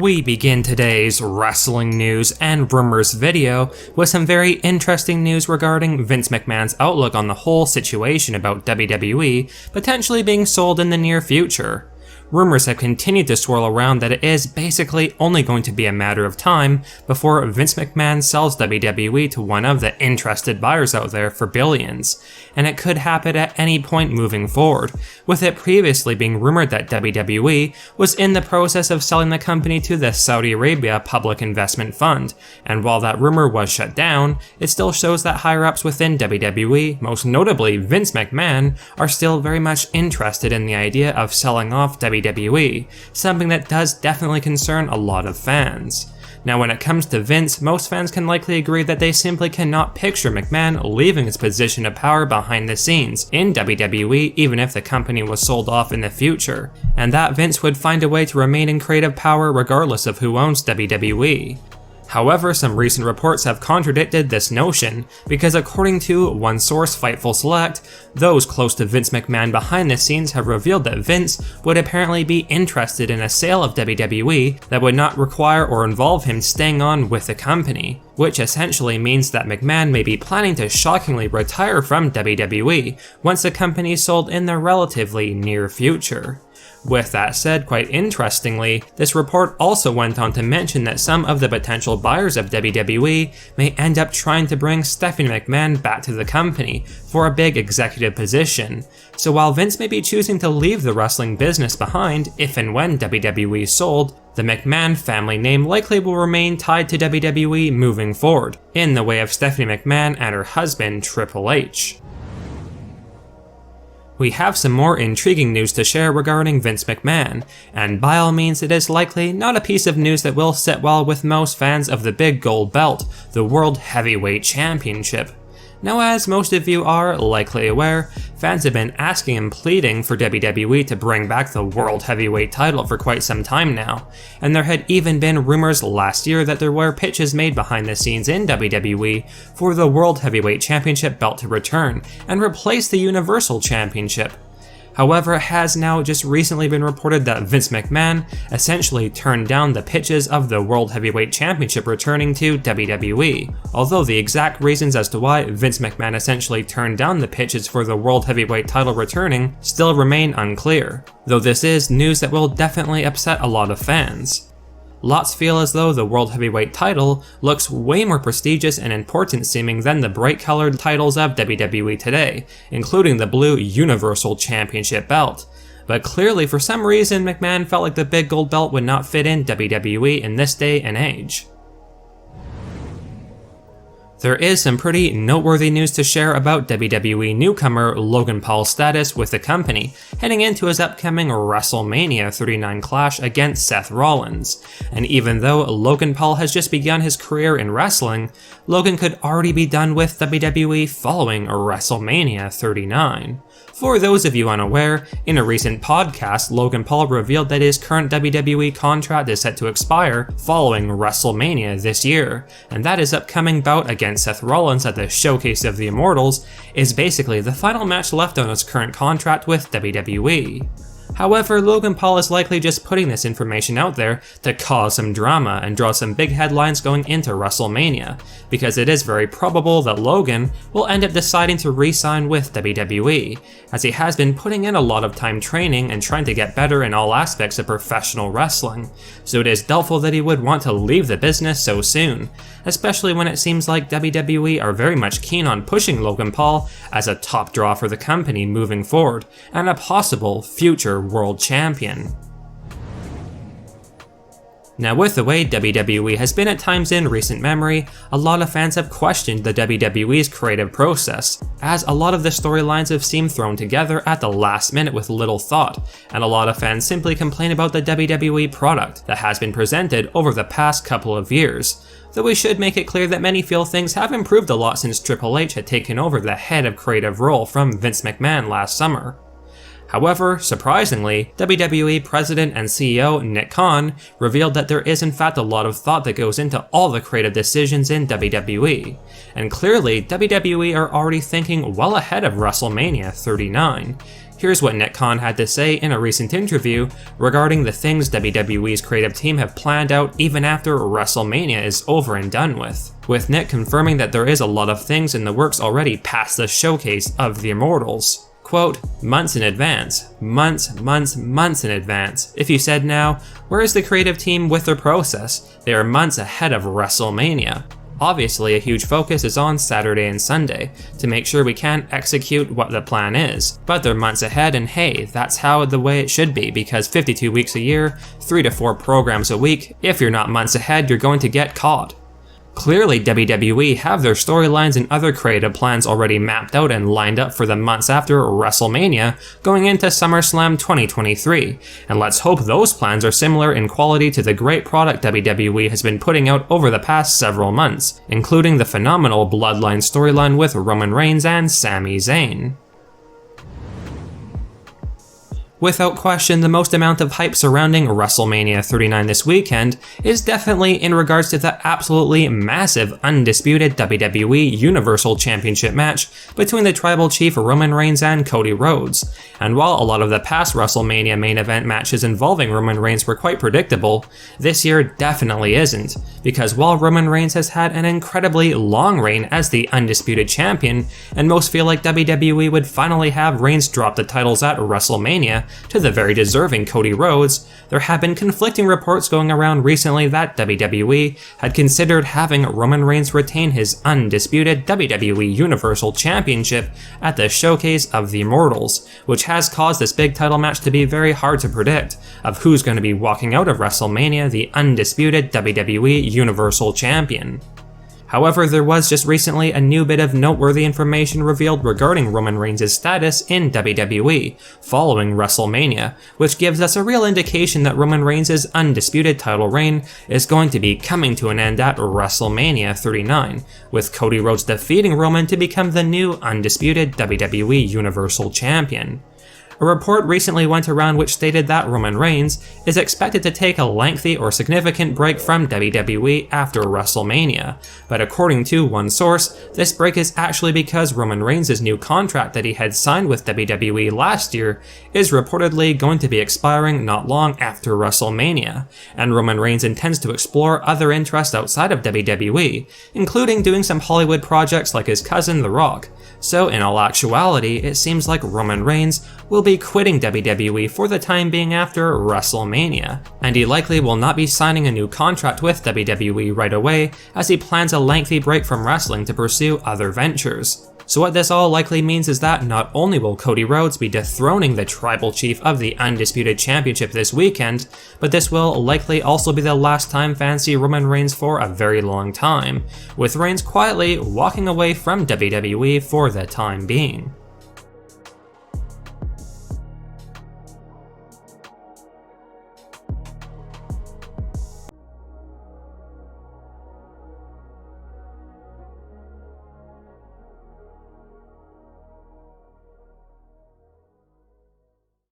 We begin today's wrestling news and rumors video with some very interesting news regarding Vince McMahon's outlook on the whole situation about WWE potentially being sold in the near future. Rumors have continued to swirl around that it is basically only going to be a matter of time before Vince McMahon sells WWE to one of the interested buyers out there for billions, and it could happen at any point moving forward, with it previously being rumored that WWE was in the process of selling the company to the Saudi Arabia Public Investment Fund, and while that rumor was shut down, it still shows that higher-ups within WWE, most notably Vince McMahon, are still very much interested in the idea of selling off WWE, something that does definitely concern a lot of fans. Now when it comes to Vince, most fans can likely agree that they simply cannot picture McMahon leaving his position of power behind the scenes in WWE even if the company was sold off in the future, and that Vince would find a way to remain in creative power regardless of who owns WWE. However, some recent reports have contradicted this notion, because according to one source, Fightful Select, those close to Vince McMahon behind the scenes have revealed that Vince would apparently be interested in a sale of WWE that would not require or involve him staying on with the company, which essentially means that McMahon may be planning to shockingly retire from WWE once the company is sold in the relatively near future. With that said, quite interestingly, this report also went on to mention that some of the potential buyers of WWE may end up trying to bring Stephanie McMahon back to the company for a big executive position. So while Vince may be choosing to leave the wrestling business behind if and when WWE is sold, the McMahon family name likely will remain tied to WWE moving forward, in the way of Stephanie McMahon and her husband Triple H. We have some more intriguing news to share regarding Vince McMahon, and by all means it is likely not a piece of news that will sit well with most fans of the big gold belt, the World Heavyweight Championship. Now, as most of you are likely aware, fans have been asking and pleading for WWE to bring back the World Heavyweight title for quite some time now, and there had even been rumors last year that there were pitches made behind the scenes in WWE for the World Heavyweight Championship belt to return and replace the Universal Championship. However, it has now just recently been reported that Vince McMahon essentially turned down the pitches of the World Heavyweight Championship returning to WWE, although the exact reasons as to why Vince McMahon essentially turned down the pitches for the World Heavyweight title returning still remain unclear, though this is news that will definitely upset a lot of fans. Lots feel as though the World Heavyweight title looks way more prestigious and important seeming than the bright-colored titles of WWE today, including the blue Universal Championship belt. But clearly for some reason McMahon felt like the big gold belt would not fit in WWE in this day and age. There is some pretty noteworthy news to share about WWE newcomer Logan Paul's status with the company, heading into his upcoming WrestleMania 39 clash against Seth Rollins. And even though Logan Paul has just begun his career in wrestling, Logan could already be done with WWE following WrestleMania 39. For those of you unaware, in a recent podcast, Logan Paul revealed that his current WWE contract is set to expire following WrestleMania this year, and that his upcoming bout against Seth Rollins at the Showcase of the Immortals is basically the final match left on his current contract with WWE. However, Logan Paul is likely just putting this information out there to cause some drama and draw some big headlines going into WrestleMania, because it is very probable that Logan will end up deciding to re-sign with WWE, as he has been putting in a lot of time training and trying to get better in all aspects of professional wrestling, so it is doubtful that he would want to leave the business so soon, especially when it seems like WWE are very much keen on pushing Logan Paul as a top draw for the company moving forward, and a possible future world champion. Now, with the way WWE has been at times in recent memory, a lot of fans have questioned the WWE's creative process, as a lot of the storylines have seemed thrown together at the last minute with little thought, and a lot of fans simply complain about the WWE product that has been presented over the past couple of years. Though we should make it clear that many feel things have improved a lot since Triple H had taken over the head of creative role from Vince McMahon last summer. However, surprisingly, WWE President and CEO Nick Khan revealed that there is in fact a lot of thought that goes into all the creative decisions in WWE, and clearly WWE are already thinking well ahead of WrestleMania 39. Here's what Nick Khan had to say in a recent interview regarding the things WWE's creative team have planned out even after WrestleMania is over and done with Nick confirming that there is a lot of things in the works already past the Showcase of the Immortals. Quote, months in advance. Months in advance. If you said now, where is the creative team with their process? They are months ahead of WrestleMania. Obviously, a huge focus is on Saturday and Sunday, to make sure we can execute what the plan is. But they're months ahead, and hey, that's how the way it should be, because 52 weeks a year, 3 to 4 programs a week, if you're not months ahead, you're going to get caught. Clearly, WWE have their storylines and other creative plans already mapped out and lined up for the months after WrestleMania going into SummerSlam 2023, and let's hope those plans are similar in quality to the great product WWE has been putting out over the past several months, including the phenomenal Bloodline storyline with Roman Reigns and Sami Zayn. Without question, the most amount of hype surrounding WrestleMania 39 this weekend is definitely in regards to the absolutely massive Undisputed WWE Universal Championship match between the Tribal Chief Roman Reigns and Cody Rhodes. And while a lot of the past WrestleMania main event matches involving Roman Reigns were quite predictable, this year definitely isn't, because while Roman Reigns has had an incredibly long reign as the Undisputed Champion, and most feel like WWE would finally have Reigns drop the titles at WrestleMania to the very deserving Cody Rhodes, there have been conflicting reports going around recently that WWE had considered having Roman Reigns retain his undisputed WWE Universal Championship at the Showcase of the Immortals, which has caused this big title match to be very hard to predict of who's going to be walking out of WrestleMania the undisputed WWE Universal Champion. However, there was just recently a new bit of noteworthy information revealed regarding Roman Reigns' status in WWE following WrestleMania, which gives us a real indication that Roman Reigns' undisputed title reign is going to be coming to an end at WrestleMania 39, with Cody Rhodes defeating Roman to become the new undisputed WWE Universal Champion. A report recently went around which stated that Roman Reigns is expected to take a lengthy or significant break from WWE after WrestleMania, but according to one source, this break is actually because Roman Reigns' new contract that he had signed with WWE last year is reportedly going to be expiring not long after WrestleMania, and Roman Reigns intends to explore other interests outside of WWE, including doing some Hollywood projects like his cousin The Rock. So in all actuality, it seems like Roman Reigns will be quitting WWE for the time being after WrestleMania, and he likely will not be signing a new contract with WWE right away, as he plans a lengthy break from wrestling to pursue other ventures. So what this all likely means is that not only will Cody Rhodes be dethroning the Tribal Chief of the Undisputed Championship this weekend, but this will likely also be the last time fans see Roman Reigns for a very long time, with Reigns quietly walking away from WWE for the time being.